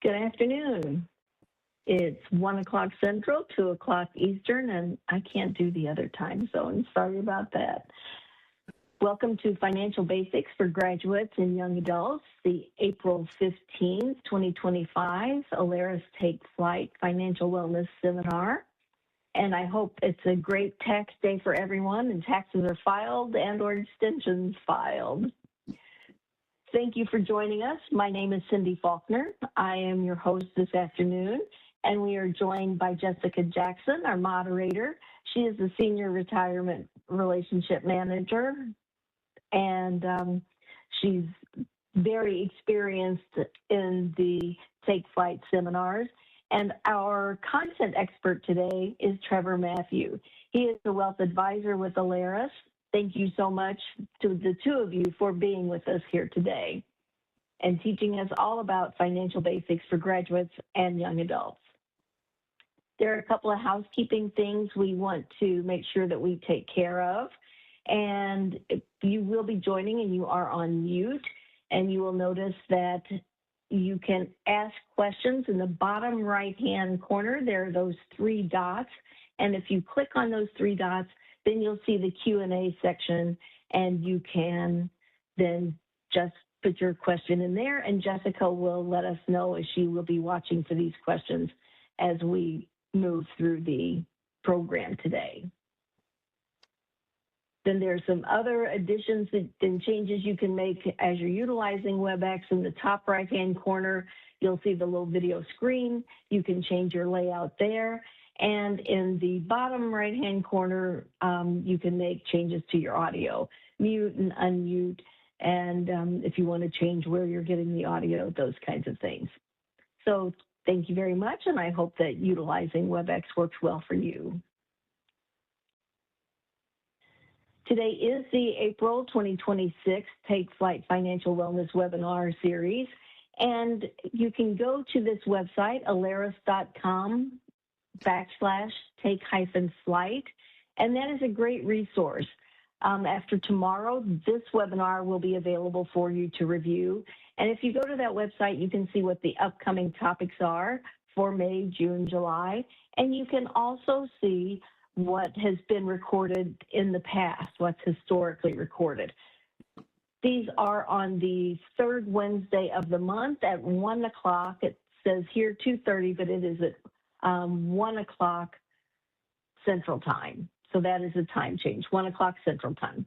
Good afternoon. It's 1 o'clock Central, 2 o'clock Eastern, and I can't do the other time zone. Sorry about that. Welcome to Financial Basics for Graduates and Young Adults, the April 15th, 2025 Alerus Take Flight Financial Wellness Seminar. And I hope it's a great tax day for everyone and taxes are filed and or extensions filed. Thank you for joining us. My name is Cindy Faulkner. I am your host this afternoon, and we are joined by Jessica Jackson, our moderator. She is the Senior Retirement Relationship Manager, and she's very experienced in the Take Flight seminars. And our content expert today is Trevor Matthew. He is a wealth advisor with Alerus. Thank you so much to the two of you for being with us here today and teaching us all about financial basics for graduates and young adults. There are a couple of housekeeping things we want to make sure that we take care of. And you will be joining and you are on mute, and you will notice that you can ask questions in the bottom right-hand corner. There are those three dots. And if you click on those three dots, then you'll see the Q&A section, and you can then just put your question in there, and Jessica will let us know as she will be watching for these questions as we move through the program today. Then there's some other additions and changes you can make as you're utilizing WebEx. In the top right-hand corner, you'll see the little video screen. You can change your layout there. And in the bottom right-hand corner, you can make changes to your audio, mute and unmute, and if you want to change where you're getting the audio, those kinds of things. So thank you very much, and I hope that utilizing WebEx works well for you. Today is the April 2026 Take Flight Financial Wellness Webinar Series, and you can go to this website, alerus.com/take-flight, and that is a great resource. After tomorrow, this webinar will be available for you to review. And if you go to that website, you can see what the upcoming topics are for May, June, July, and you can also see what has been recorded in the past, what's historically recorded. These are on the third Wednesday of the month at 1 o'clock. It says here 2:30, but it is at 1 o'clock Central Time. So that is a time change, 1 o'clock Central Time.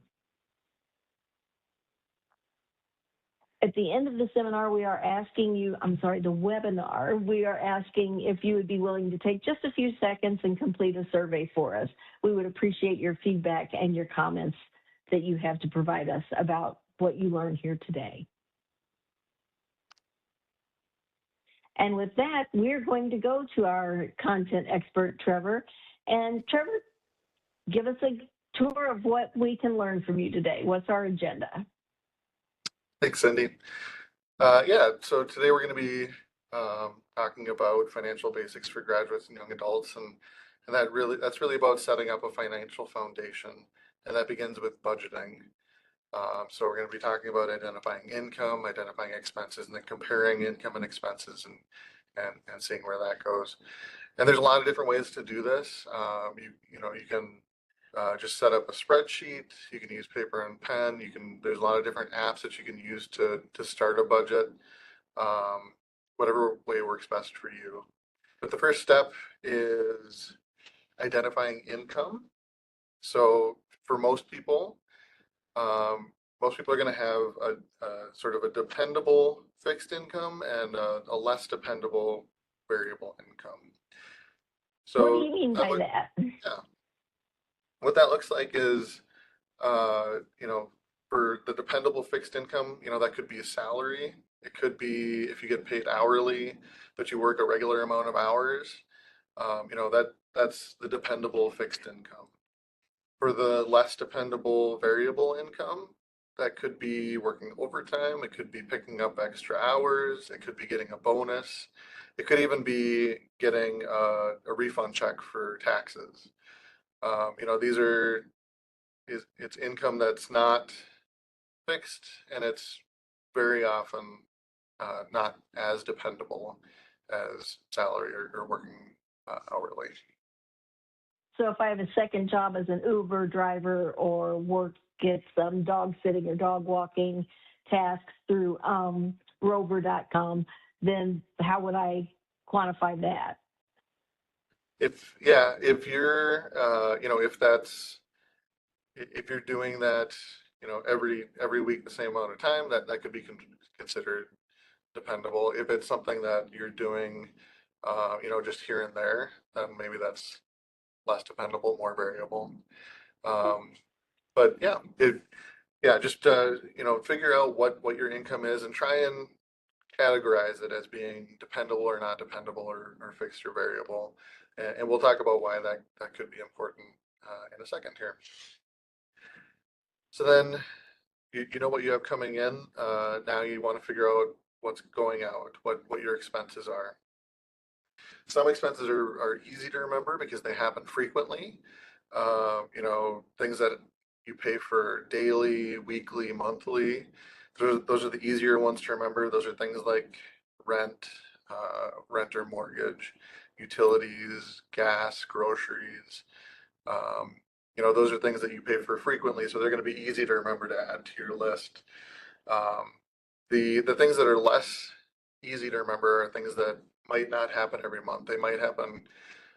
At the end of the seminar, we are asking you, the webinar, we are asking if you would be willing to take just a few seconds and complete a survey for us. We would appreciate your feedback and your comments that you have to provide us about what you learned here today. And with that, we're going to go to our content expert, Trevor. And Trevor, give us a tour of what we can learn from you today. What's our agenda? Thanks, Cindy. So today we're going to be talking about financial basics for graduates and young adults, and that's really about setting up a financial foundation, and that begins with budgeting. So we're going to be talking about identifying income, identifying expenses, and then comparing income and expenses and seeing where that goes. And there's a lot of different ways to do this. You can just set up a spreadsheet. You can use paper and pen. There's a lot of different apps that you can use to start a budget, whatever way works best for you. But the first step is identifying income. So for most people are going to have a sort of a dependable fixed income and a less dependable variable income. So what do you mean by that? Yeah. What that looks like is, for the dependable fixed income, that could be a salary. It could be if you get paid hourly, but you work a regular amount of hours. That's the dependable fixed income. For the less dependable variable income, that could be working overtime. It could be picking up extra hours. It could be getting a bonus. It could even be getting a refund check for taxes. It's income that's not fixed, and it's very often not as dependable. as salary or working hourly. So if I have a second job as an Uber driver or work get some dog sitting or dog walking tasks through rover.com, then how would I quantify that? If you're if you're doing that, every week the same amount of time, that could be considered dependable. If it's something that you're doing, just here and there, then maybe that's less dependable, more variable. Um, but just figure out what your income is and try and categorize it as being dependable or not dependable or fixed or variable. And we'll talk about why that could be important in a second here. So then you know what you have coming in. Now you want to figure out what's going out, what your expenses are. Some expenses are easy to remember because they happen frequently. Things that you pay for daily, weekly, monthly. Those are the easier ones to remember. Those are things like rent or mortgage, utilities, gas, groceries. Um, those are things that you pay for frequently, so they're going to be easy to remember to add to your list. Um, the things that are less easy to remember are things that might not happen every month. They might happen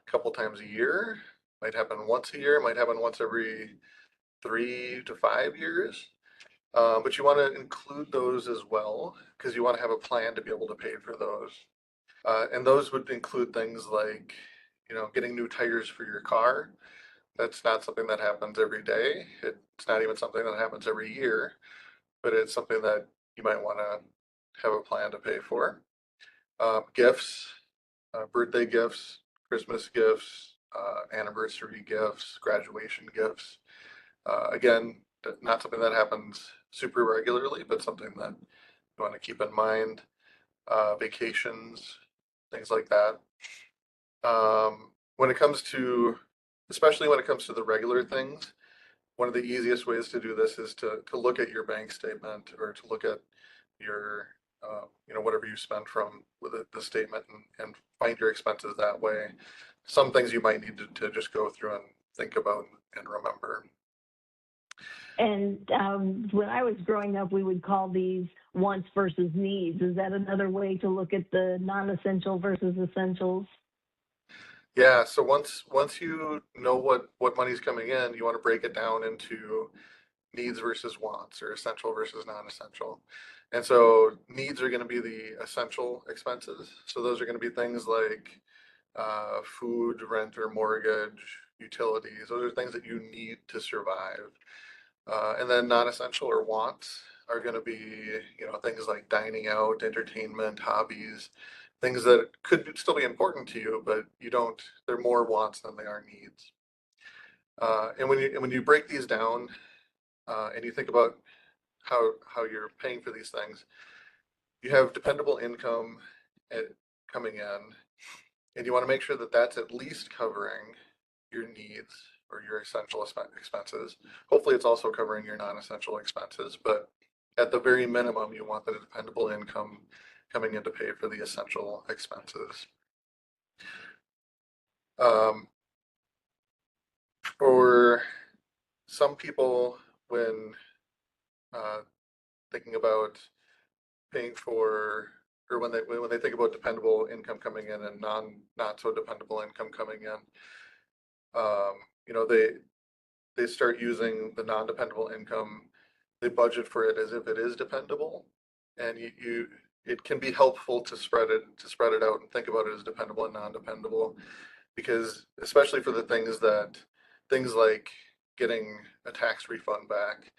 a couple times a year, might happen once a year, might happen once every 3 to 5 years. But you want to include those as well because you want to have a plan to be able to pay for those. And those would include things like, getting new tires for your car. That's not something that happens every day. It's not even something that happens every year, but it's something that you might want to have a plan to pay for. Gifts, birthday gifts, Christmas gifts, anniversary gifts, graduation gifts. Again, not something that happens super regularly, but something that you want to keep in mind. Vacations, things like that. When it comes to, especially when it comes to the regular things, one of the easiest ways to do this is to look at your bank statement or to look at your, whatever you spend from with the statement and find your expenses that way. Some things you might need to just go through and think about and remember. And when I was growing up, we would call these wants versus needs. Is that another way to look at the non-essential versus essentials? Yeah, so once you know what money's coming in, you want to break it down into needs versus wants or essential versus non-essential. And so needs are going to be the essential expenses. So those are going to be things like food, rent or mortgage, utilities. Those are things that you need to survive. And then non-essential or wants are going to be, things like dining out, entertainment, hobbies, things that could still be important to you, but they're more wants than they are needs. And when you break these down and you think about how you're paying for these things, you have dependable income coming in, and you want to make sure that that's at least covering your needs or your essential expenses. Hopefully, it's also covering your non-essential expenses, but at the very minimum, you want the dependable income coming in to pay for the essential expenses. For some people, when thinking about paying for, or when they think about dependable income coming in and not so dependable income coming in, they start using the non-dependable income. They budget for it as if it is dependable, and it can be helpful to spread it out and think about it as dependable and non-dependable, because especially for the things like getting a tax refund back,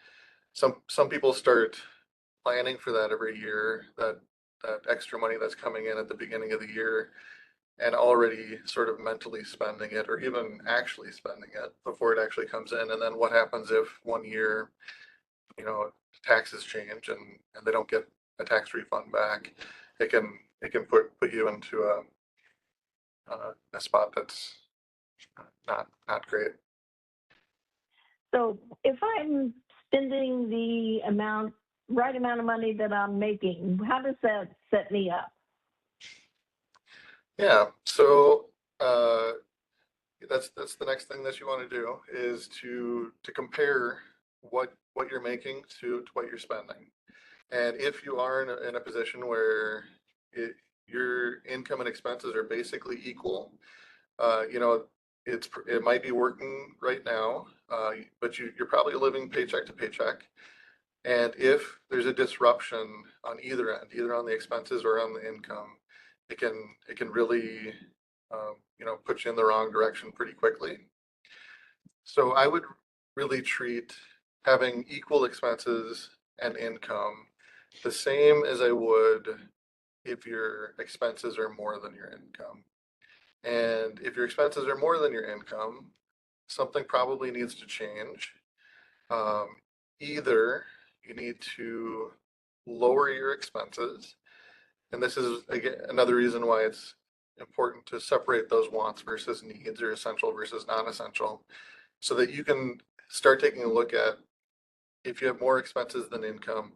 some people start planning for that every year, that extra money that's coming in at the beginning of the year, and already sort of mentally spending it or even actually spending it before it actually comes in. And then what happens if one year, taxes change and they don't get a tax refund back? It can put you into a spot that's not great. So if I'm spending the right amount of money that I'm making, how does that set me up? Yeah, so that's the next thing that you want to do is to compare what you're making to what you're spending. And if you are in a position where your income and expenses are basically equal, you know, it might be working right now, but you're probably living paycheck to paycheck. And if there's a disruption on either end, either on the expenses or on the income, it can really put you in the wrong direction pretty quickly. So I would really treat having equal expenses and income the same as I would if your expenses are more than your income. And if your expenses are more than your income, something probably needs to change. Um, Either you need to lower your expenses, and this is again another reason why it's important to separate those wants versus needs or essential versus non-essential, so that you can start taking a look at if you have more expenses than income,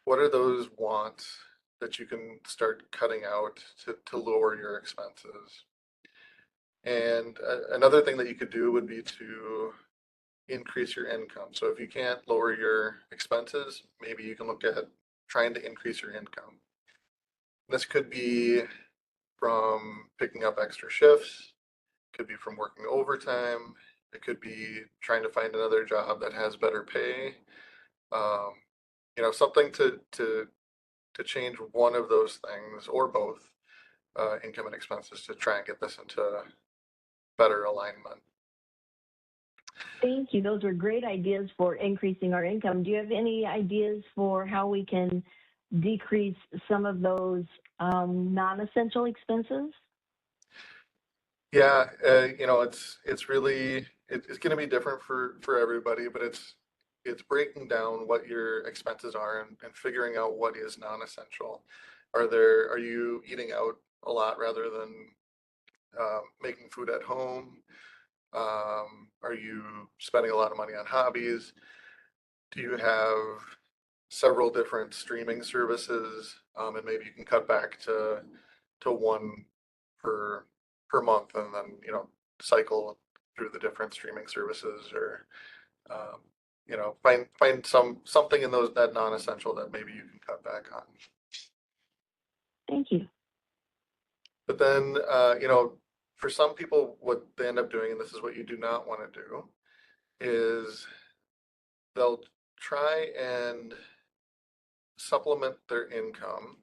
what are those wants that you can start cutting out to lower your expenses. And another thing that you could do would be to increase your income. So if you can't lower your expenses, maybe you can look at trying to increase your income. This could be from picking up extra shifts, could be from working overtime, it could be trying to find another job that has better pay. Um, something to change one of those things or both, income and expenses, to try and get this into better alignment. Thank you. Those are great ideas for increasing our income. Do you have any ideas for how we can decrease some of those non-essential expenses? Yeah, it's going to be different for everybody, but it's breaking down what your expenses are and figuring out what is non-essential. Are you eating out a lot rather than making food at home? Are you spending a lot of money on hobbies? Do you have several different streaming services? And maybe you can cut back to one per month, and then cycle through the different streaming services, or find something in those that non-essential that maybe you can cut back on. Thank you. But then for some people, what they end up doing, and this is what you do not want to do, is they'll try and supplement their income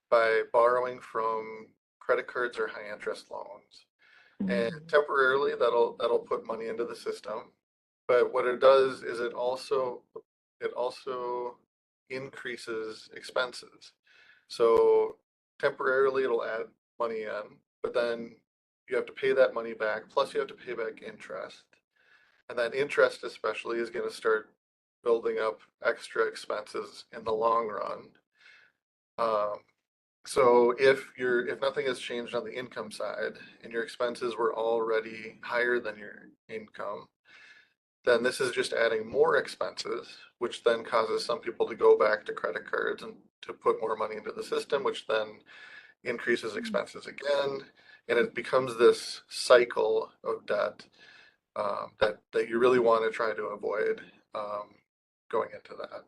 by borrowing from credit cards or high interest loans. And temporarily that'll put money into the system. But what it does is it also increases expenses. So temporarily it'll add money in, but then you have to pay that money back, plus you have to pay back interest. And that interest especially is going to start building up extra expenses in the long run. Um, so if nothing has changed on the income side and your expenses were already higher than your income, then this is just adding more expenses, which then causes some people to go back to credit cards and to put more money into the system, which then increases expenses again, and it becomes this cycle of debt, that you really want to try to avoid, going into that.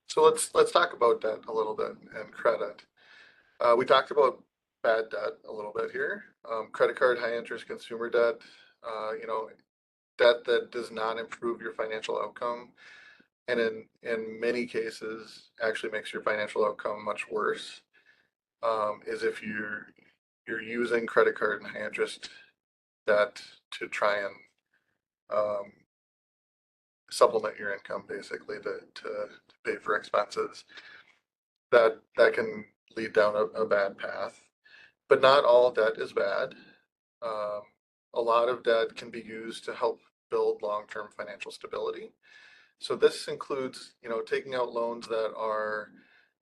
So let's talk about debt a little bit and credit. We talked about bad debt a little bit here. Credit card, high interest consumer debt, debt that does not improve your financial outcome, and in many cases actually makes your financial outcome much worse. Is if you're using credit card and high interest debt to try and um, supplement your income, basically to pay for expenses. That can lead down a bad path. But not all debt is bad. Um, a lot of debt can be used to help build long-term financial stability. So this includes, taking out loans that are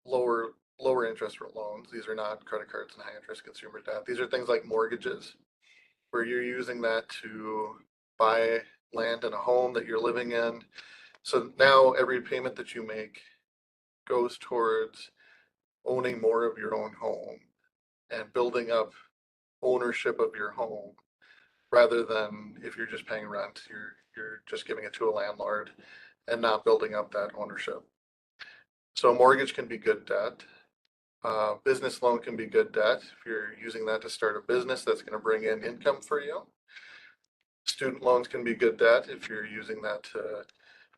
lower interest loans. These are not credit cards and high interest consumer debt. These are things like mortgages, where you're using that to buy land in a home that you're living in. So now every payment that you make goes towards owning more of your own home and building up ownership of your home rather than if you're just paying rent, you're just giving it to a landlord and not building up that ownership. So a mortgage can be good debt. Business loan can be good debt if you're using that to start a business that's going to bring in income for you. Student loans can be good debt if you're using that to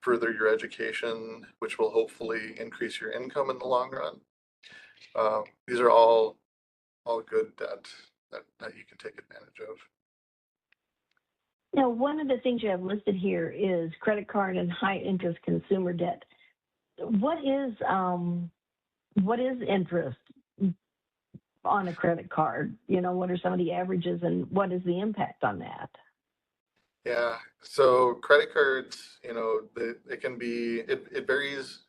further your education, which will hopefully increase your income in the long run. These are all good debt that you can take advantage of. Now, one of the things you have listed here is credit card and high interest consumer debt. What is interest on a credit card? You know, what are some of the averages and what is the impact on that? Yeah, so credit cards, it can be, it varies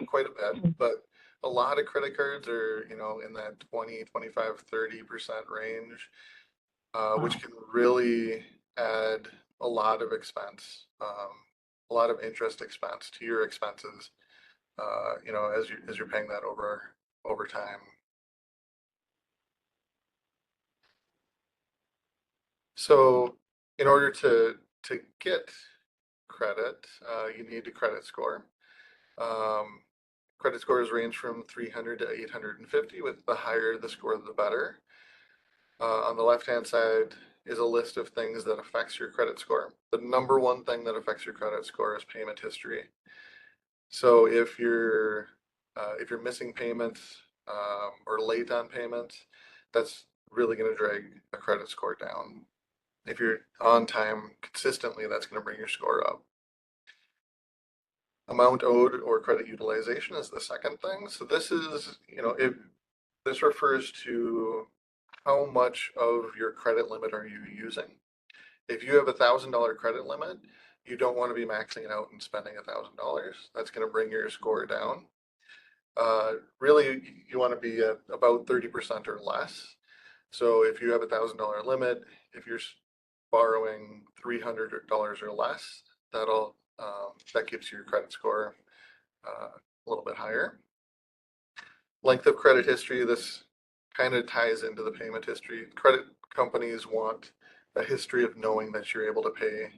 quite a bit, but a lot of credit cards are, in that 20, 25, 30% range, which can really add a lot of expense, a lot of interest expense to your expenses, as you're paying that over time. So in order to get credit, you need a credit score. Credit scores range from 300 to 850, with the higher the score, the better. On the left-hand side is a list of things that affects your credit score. The number one thing that affects your credit score is payment history. So if you're missing payments or late on payments, that's really going to drag a credit score down. If you're on time consistently, that's going to bring your score up. Amount owed or credit utilization is the second thing. So this is, this refers to how much of your credit limit are you using. If you have $1,000 credit limit, you don't want to be maxing it out and spending $1,000. That's going to bring your score down. Really, you want to be at about 30% or less. So if you have $1,000 limit, if you're borrowing $300 or less, that gives your credit score a little bit higher. Length of credit history, this kind of ties into the payment history. Credit companies want a history of knowing that you're able to pay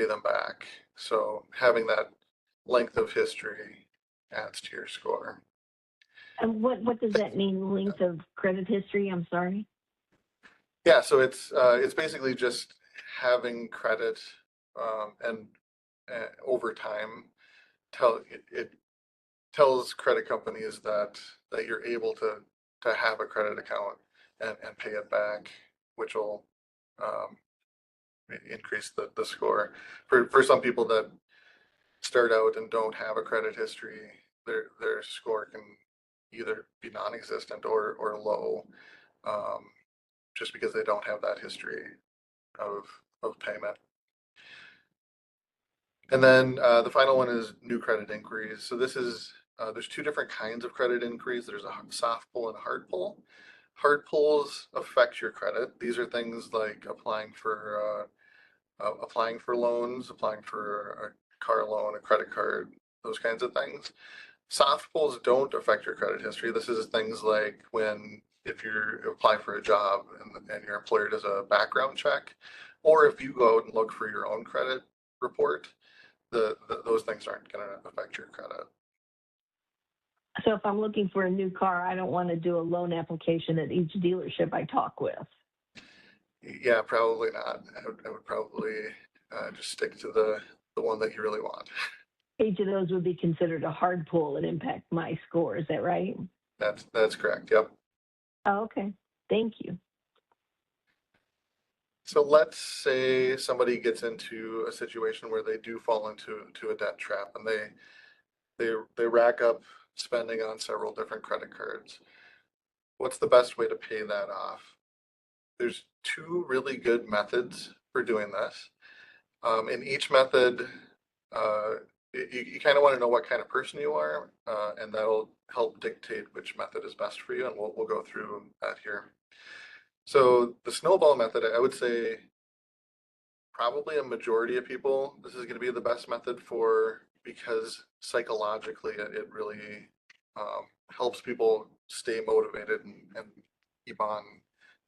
them back. So having that length of history adds to your score. And what does that mean, length of credit history? I'm sorry. Yeah, so it's basically just having credit and over time it tells credit companies that you're able to have a credit account and pay it back, which will increase the score. For some people that start out and don't have a credit history, their score can either be non-existent or low, just because they don't have that history of payment. And then the final one is new credit inquiries. So this is there's two different kinds of credit inquiries. There's a soft pull and a hard pull. Hard pulls affect your credit. These are things like applying for loans, applying for a car loan, a credit card, those kinds of things. Soft pulls don't affect your credit history. This is things like if you apply for a job and your employer does a background check, or if you go out and look for your own credit report, those things aren't going to affect your credit. So if I'm looking for a new car, I don't want to do a loan application at each dealership I talk with. Yeah, probably not. I would probably just stick to the one that you really want. Each of those would be considered a hard pull and impact my score. Is that right? That's correct. Yep. Oh, okay. Thank you. So let's say somebody gets into a situation where they do fall into a debt trap and they rack up spending on several different credit cards. What's the best way to pay that off? There's two really good methods for doing this. In each method, you kind of want to know what kind of person you are, and that'll help dictate which method is best for you, and we'll go through that here. So the snowball method, I would say probably a majority of people, this is going to be the best method for, because psychologically it really helps people stay motivated and keep on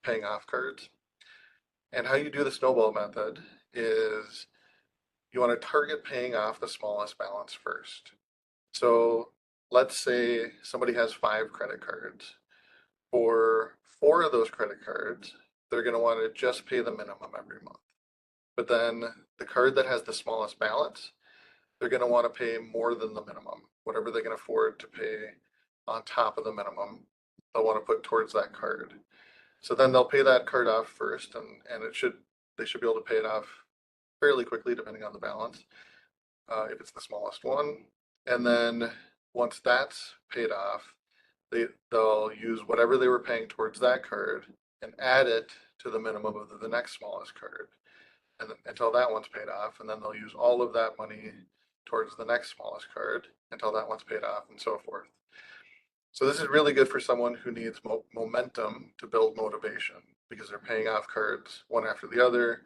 paying off cards. And how you do the snowball method is you want to target paying off the smallest balance first. So let's say somebody has 5 credit cards. For 4 of those credit cards, they're going to want to just pay the minimum every month. But then the card that has the smallest balance, they're going to want to pay more than the minimum, whatever they can afford to pay on top of the minimum. They'll want to put towards that card. So then they'll pay that card off first, and they should be able to pay it off fairly quickly, depending on the balance, if it's the smallest one. And then once that's paid off, they'll use whatever they were paying towards that card and add it to the minimum of the next smallest card, and until that one's paid off, and then they'll use all of that money towards the next smallest card until that one's paid off, and so forth. So this is really good for someone who needs momentum to build motivation because they're paying off cards one after the other.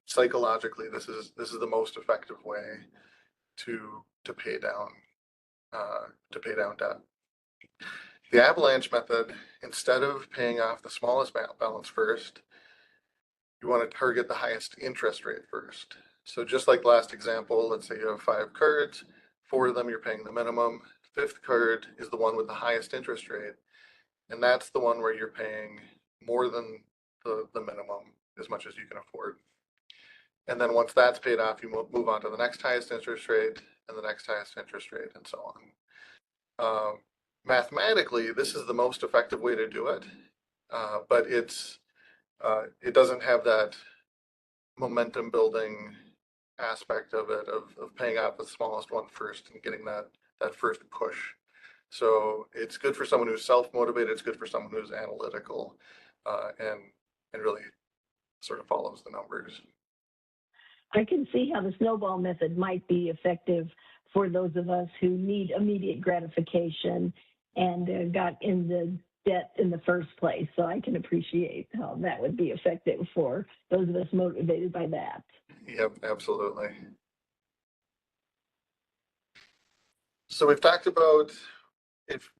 Psychologically, this is the most effective way to pay down debt. The avalanche method, instead of paying off the smallest balance first, you want to target the highest interest rate first. So just like the last example, let's say you have 5 cards, 4 of them you're paying the minimum. 5th card is the one with the highest interest rate, and that's the one where you're paying more than the minimum, as much as you can afford. And then once that's paid off, you move on to the next highest interest rate and the next highest interest rate, and so on. Mathematically, this is the most effective way to do it, but it doesn't have that momentum building aspect of it, of paying off the smallest one first and getting that first push. So it's good for someone who's self-motivated. It's good for someone who's analytical, and really sort of follows the numbers. I can see how the snowball method might be effective for those of us who need immediate gratification and got in the debt in the first place. So I can appreciate how that would be effective for those of us motivated by that. Yep, absolutely. So we've talked about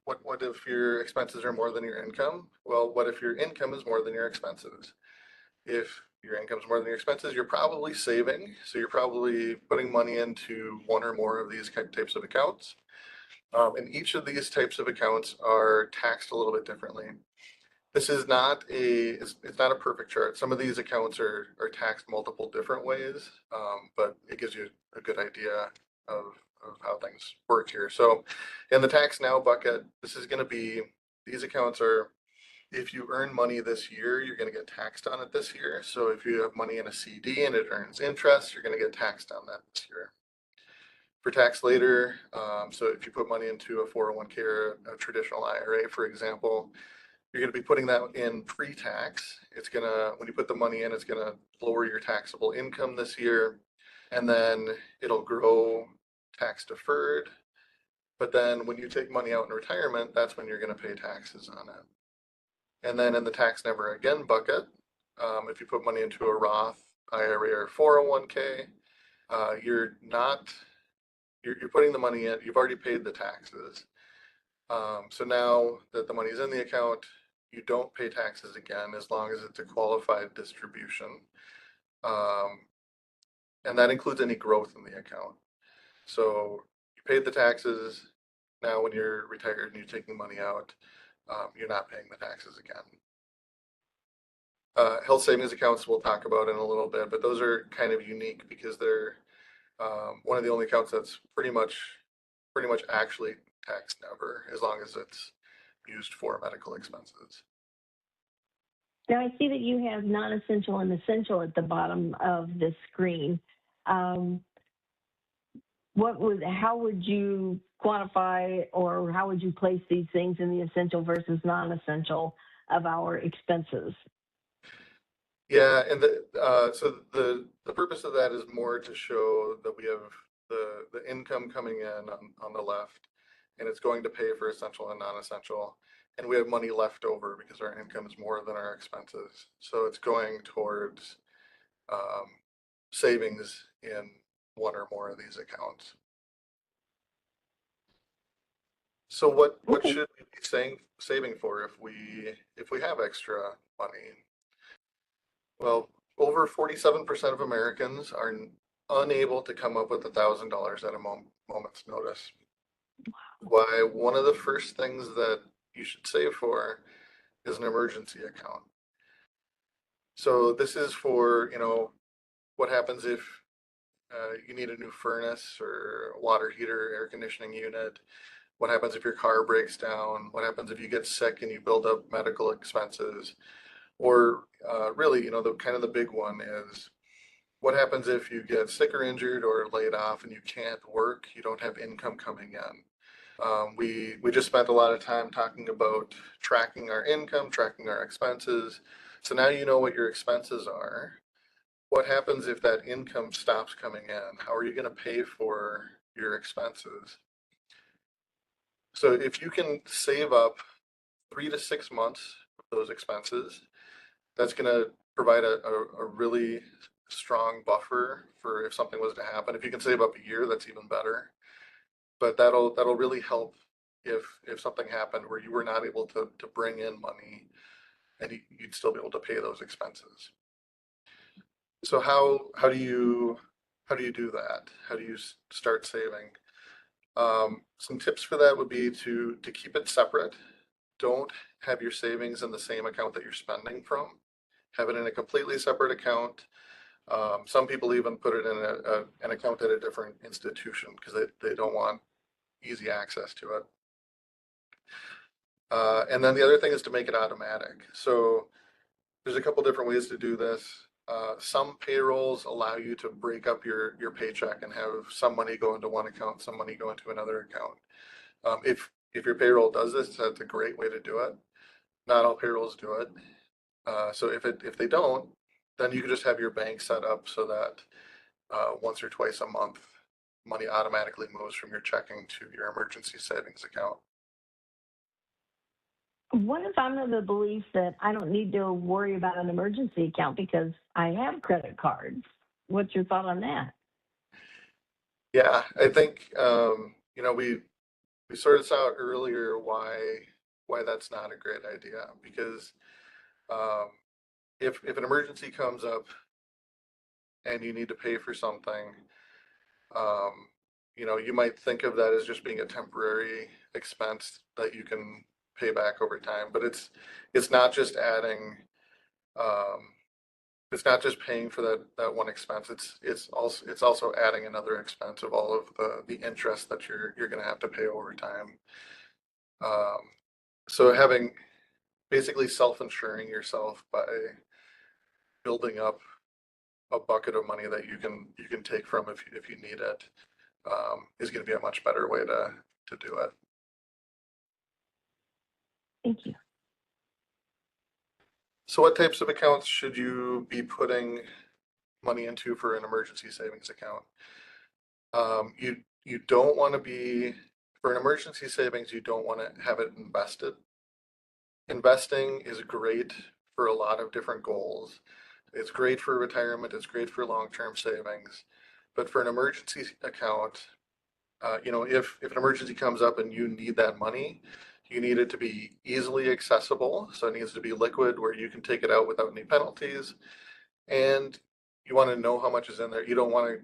what if your expenses are more than your income? Well, what if your income is more than your expenses? If your income is more than your expenses, you're probably saving. So you're probably putting money into one or more of these types of accounts. And each of these types of accounts are taxed a little bit differently. This is not it's not a perfect chart. Some of these accounts are taxed multiple different ways, but it gives you a good idea of how things work here. So in the tax now bucket, this is going to be, these accounts are, if you earn money this year, you're going to get taxed on it this year. So if you have money in a CD and it earns interest, you're going to get taxed on that this year. For tax later, so if you put money into a 401k or a traditional IRA, for example, you're going to be putting that in pre-tax. It's going to, when you put the money in, it's going to lower your taxable income this year, and then it'll grow tax deferred. But then when you take money out in retirement, that's when you're going to pay taxes on it. And then in the tax never again bucket, if you put money into a Roth IRA or 401k, you're putting the money in, you've already paid the taxes. So now that the money's in the account, you don't pay taxes again as long as it's a qualified distribution. And that includes any growth in the account. So you paid the taxes. Now when you're retired and you're taking money out, you're not paying the taxes again. Health savings accounts we'll talk about in a little bit, but those are kind of unique because they're one of the only accounts that's pretty much actually taxed never, as long as it's used for medical expenses. Now I see that you have non-essential and essential at the bottom of the screen. How would you quantify, or how would you place these things in the essential versus non-essential of our expenses? Yeah, and so the purpose of that is more to show that we have the income coming in on the left, and it's going to pay for essential and non-essential, and we have money left over because our income is more than our expenses. So it's going towards savings in one or more of these accounts. So what Okay. should we be saving for if we have extra money? Well, over 47% of Americans are unable to come up with $1,000 at a moment's notice. Why one of the first things that you should save for is an emergency account. So this is for, what happens if you need a new furnace or a water heater, air conditioning unit? What happens if your car breaks down? What happens if you get sick and you build up medical expenses? Or really, the kind of the big one is what happens if you get sick or injured or laid off and you can't work, you don't have income coming in. We just spent a lot of time talking about tracking our income, tracking our expenses. So now you know what your expenses are. What happens if that income stops coming in? How are you going to pay for your expenses? So if you can save up 3 to 6 months of those expenses, that's going to provide a really strong buffer for if something was to happen. If you can save up a year, that's even better. But that'll really help if something happened where you were not able to bring in money and you'd still be able to pay those expenses. So how do you do that? How do you start saving? Some tips for that would be to keep it separate. Don't have your savings in the same account that you're spending from. Have it in a completely separate account. Some people even put it in an account at a different institution because they don't want easy access to it. And then the other thing is to make it automatic. So there's a couple different ways to do this. Some payrolls allow you to break up your paycheck and have some money go into one account, some money go into another account. If your payroll does this, that's a great way to do it. Not all payrolls do it. So if they don't, then you can just have your bank set up so that once or twice a month, money automatically moves from your checking to your emergency savings account. What if I'm of the belief that I don't need to worry about an emergency account because I have credit cards? What's your thought on that? Yeah, I think we sorted this out earlier why that's not a great idea because um, if an emergency comes up and you need to pay for something, um, you might think of that as just being a temporary expense that you can pay back over time, but it's not just adding um, it's not just paying for that one expense. It's also adding another expense of all of the interest that you're going to have to pay over time. Um, so having basically self-insuring yourself by building up a bucket of money that you can take from if you need it is going to be a much better way to do it. Thank you. So what types of accounts should you be putting money into for an emergency savings account? You don't want to be for an emergency savings, you don't want to have it invested. Investing is great for a lot of different goals. It's great for retirement, it's great for long-term savings. But for an emergency account, if an emergency comes up and you need that money, you need it to be easily accessible. So it needs to be liquid where you can take it out without any penalties. And you want to know how much is in there. You don't want to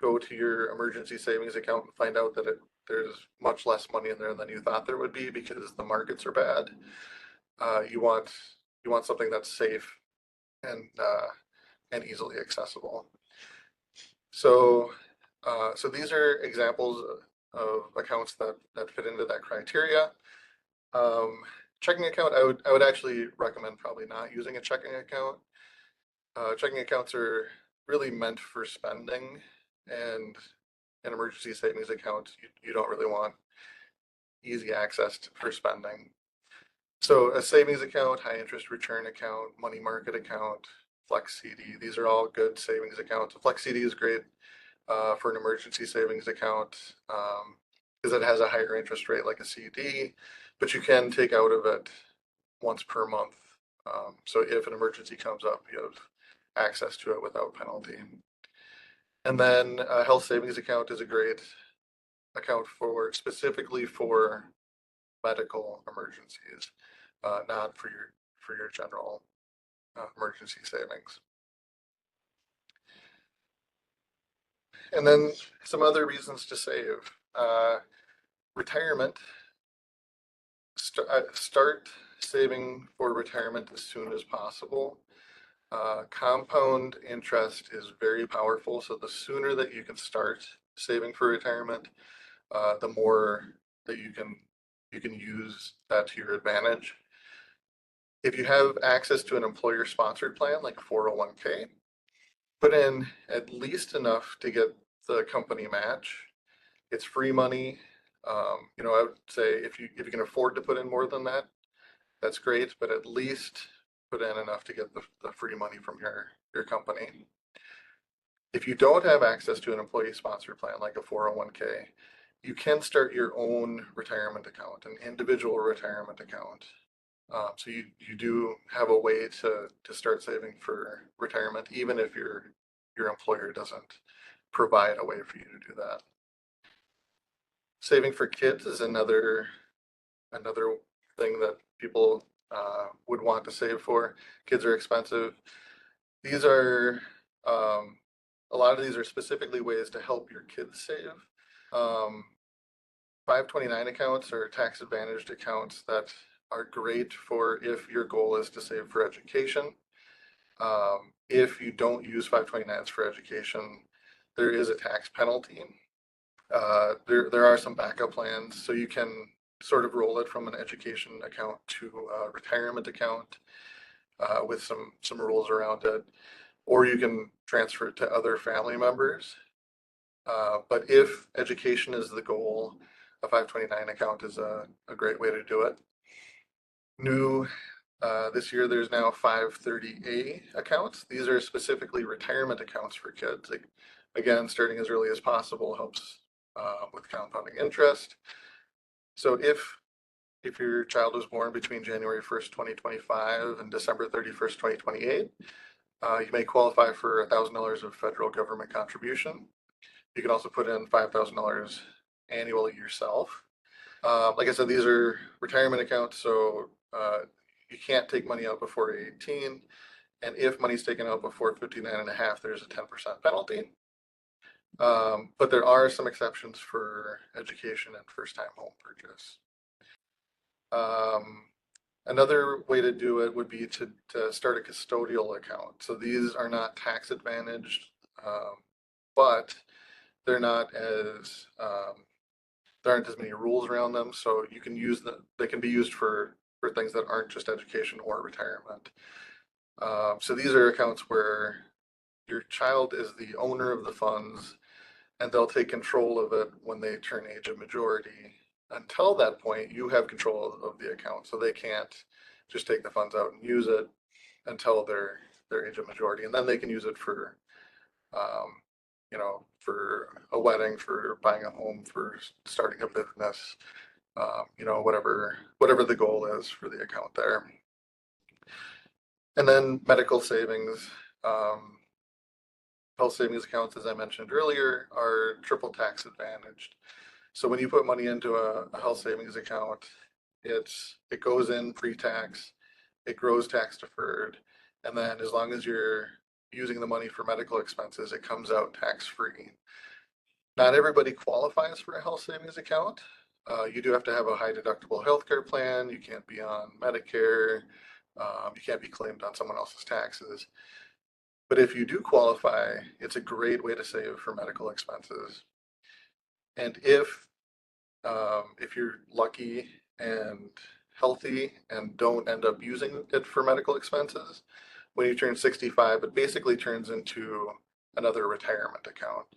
go to your emergency savings account and find out that there's much less money in there than you thought there would be because the markets are bad. You want something that's safe and easily accessible. So so these are examples of accounts that fit into that criteria. Um, Checking account, I would actually recommend probably not using a checking account. Checking accounts are really meant for spending, and an emergency savings account, you don't really want easy access for spending. So a savings account, high interest return account, money market account, Flex CD, these are all good savings accounts. A Flex CD is great for an emergency savings account because it has a higher interest rate like a CD, but you can take out of it once per month. So if an emergency comes up, you have access to it without penalty. And then a health savings account is a great account specifically for medical emergencies, not for your general emergency savings. And then some other reasons to save. Retirement. Start saving for retirement as soon as possible. Compound interest is very powerful, so the sooner that you can start saving for retirement, the more that you can use that to your advantage. If you have access to an employer-sponsored plan like a 401k, put in at least enough to get the company match. It's free money. I would say if you can afford to put in more than that, that's great, but at least put in enough to get the free money from your company. If you don't have access to an employee-sponsored plan like a 401k, you can start your own retirement account, an individual retirement account. So you do have a way to start saving for retirement, even if your employer doesn't provide a way for you to do that. Saving for kids is another thing that people would want to save for. Kids are expensive. These are a lot of these are specifically ways to help your kids save. 529 accounts are tax advantaged accounts that are great for if your goal is to save for education. If you don't use 529s for education, there is a tax penalty. There are some backup plans, so you can sort of roll it from an education account to a retirement account with some rules around it, or you can transfer it to other family members. But if education is the goal, a 529 account is a great way to do it. New this year, there's now 530A accounts. These are specifically retirement accounts for kids. Again, starting as early as possible helps with compounding interest. So if your child was born between January 1st, 2025 and December 31st, 2028, you may qualify for $1,000 of federal government contribution. You can also put in $5,000 annually yourself. Like I said, these are retirement accounts, so you can't take money out before 18. And if money's taken out before 59 and a half, there's a 10% penalty. But there are some exceptions for education and first-time home purchase. Another way to do it would be to start a custodial account. So these are not tax advantaged, but they're not as there aren't as many rules around them. So you can use they can be used for things that aren't just education or retirement. So these are accounts where your child is the owner of the funds, and they'll take control of it when they turn age of majority. Until that point, you have control of the account, so they can't just take the funds out and use it until their age of majority, and then they can use it for, for a wedding, for buying a home, for starting a business, whatever the goal is for the account there. And then medical savings. Health savings accounts, as I mentioned earlier, are triple tax advantaged. So when you put money into a health savings account, it goes in pre-tax, it grows tax deferred, and then as long as you're using the money for medical expenses, it comes out tax-free. Not everybody qualifies for a health savings account. You do have to have a high deductible healthcare plan. You can't be on Medicare. You can't be claimed on someone else's taxes. But if you do qualify, it's a great way to save for medical expenses. And if you're lucky and healthy and don't end up using it for medical expenses, when you turn 65, it basically turns into another retirement account.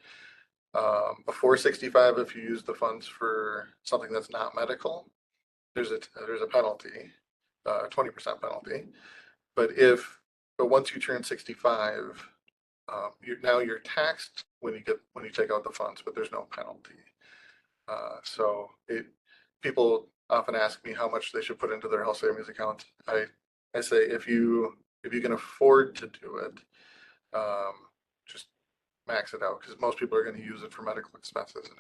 Before 65, if you use the funds for something that's not medical, there's a penalty, 20% penalty. But once you turn 65, you're taxed when you take out the funds, but there's no penalty. So people often ask me how much they should put into their health savings account. I say if you can afford to do it, just max it out, because most people are going to use it for medical expenses, and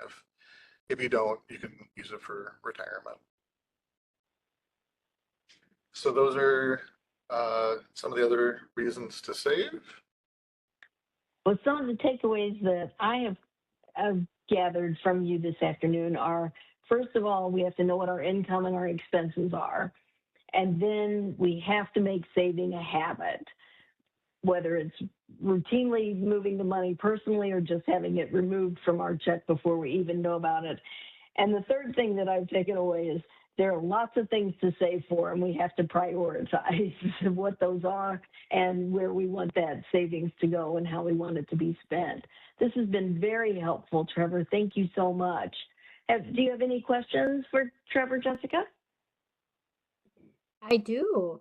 if you don't, you can use it for retirement. So those are some of the other reasons to save. Well, some of the takeaways that I have gathered from you this afternoon are, first of all, we have to know what our income and our expenses are. And then we have to make saving a habit, whether it's routinely moving the money personally or just having it removed from our check before we even know about it. And the third thing that I've taken away is there are lots of things to save for, and we have to prioritize what those are and where we want that savings to go and how we want it to be spent. This has been very helpful, Trevor. Thank you so much. Do you have any questions for Trevor, Jessica? I do.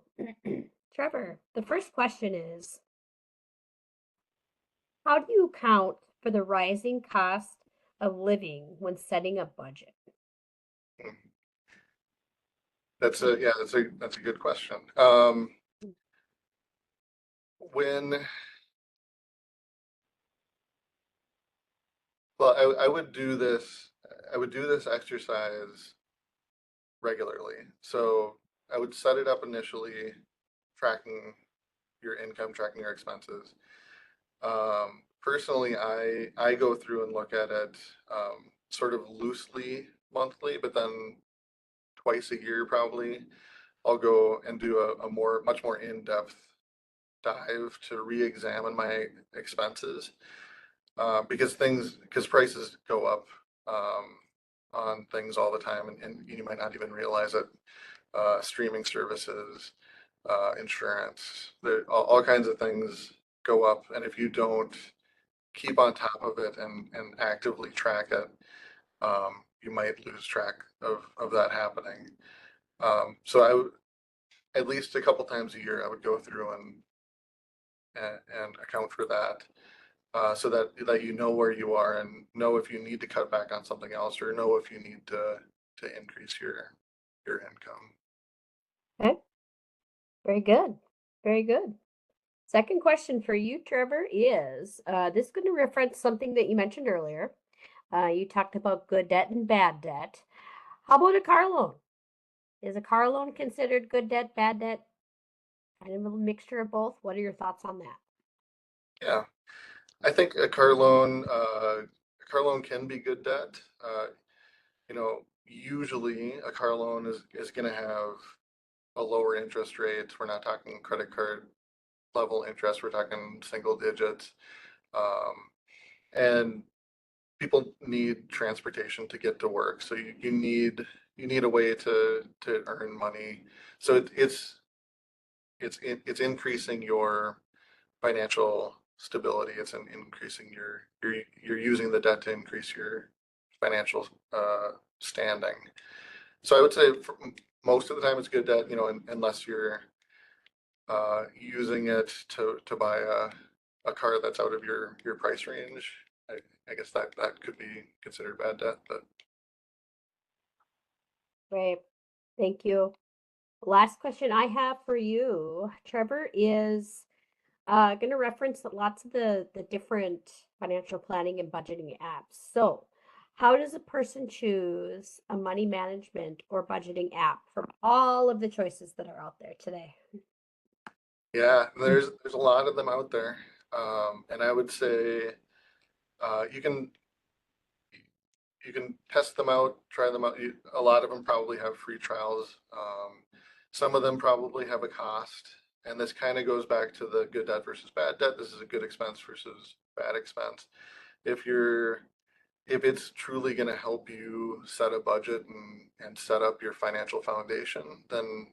Trevor, the first question is, how do you account for the rising cost of living when setting a budget? That's a good question. When Well, I would do this. I would do this exercise regularly. So I would set it up initially, tracking your income, tracking your expenses. Personally, I go through and look at it sort of loosely monthly, but then twice a year probably I'll go and do a much more in-depth dive to re-examine my expenses. Because prices go up on things all the time, and you might not even realize it. Streaming services, insurance, all kinds of things go up, and if you don't keep on top of it and actively track it, you might lose track of that happening. So at least a couple times a year, I would go through and account for that. So that you know where you are and know if you need to cut back on something else or know if you need to increase your income. Okay, very good. Very good. Second question for you, Trevor, is this is going to reference something that you mentioned earlier. You talked about good debt and bad debt. How about a car loan? Is a car loan considered good debt, bad debt, kind of a mixture of both? What are your thoughts on that? Yeah, I think a car loan can be good debt. Usually a car loan is going to have a lower interest rate. We're not talking credit card level interest. We're talking single digits. Um, and people need transportation to get to work. So you need a way to earn money. So it's increasing your financial stability. It's increasing you're using the debt to increase your financial standing. So I would say for most of the time it's good debt, unless you're using it to buy a car that's out of your price range. I guess that could be considered bad debt, but Great. Thank you. Last question I have for you, Trevor, is going to reference lots of the different financial planning and budgeting apps. So, how does a person choose a money management or budgeting app from all of the choices that are out there today? yeah, there's a lot of them out there. And I would say you can test them out, try them out. A lot of them probably have free trials. Some of them probably have a cost. And this kind of goes back to the good debt versus bad debt. This is a good expense versus bad expense. If it's truly going to help you set a budget and set up your financial foundation, then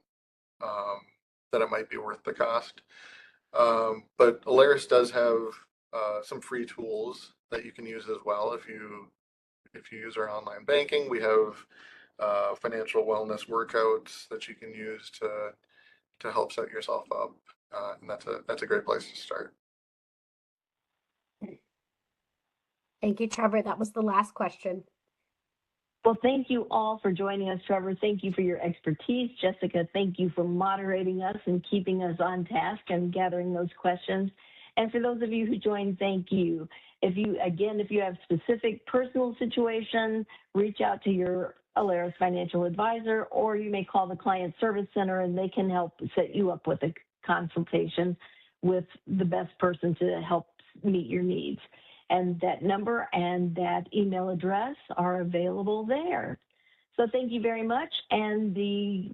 it might be worth the cost. But Alaris does have some free tools that you can use as well. If you use our online banking, we have financial wellness workouts that you can use to help set yourself up, and that's a great place to start. Thank you, Trevor. That was the last question. Well, thank you all for joining us, Trevor. Thank you for your expertise. Jessica, thank you for moderating us and keeping us on task and gathering those questions. And for those of you who joined, thank you. If you have specific personal situations, reach out to your Alerus Financial Advisor, or you may call the Client Service Center and they can help set you up with a consultation with the best person to help meet your needs. And that number and that email address are available there. So thank you very much. And the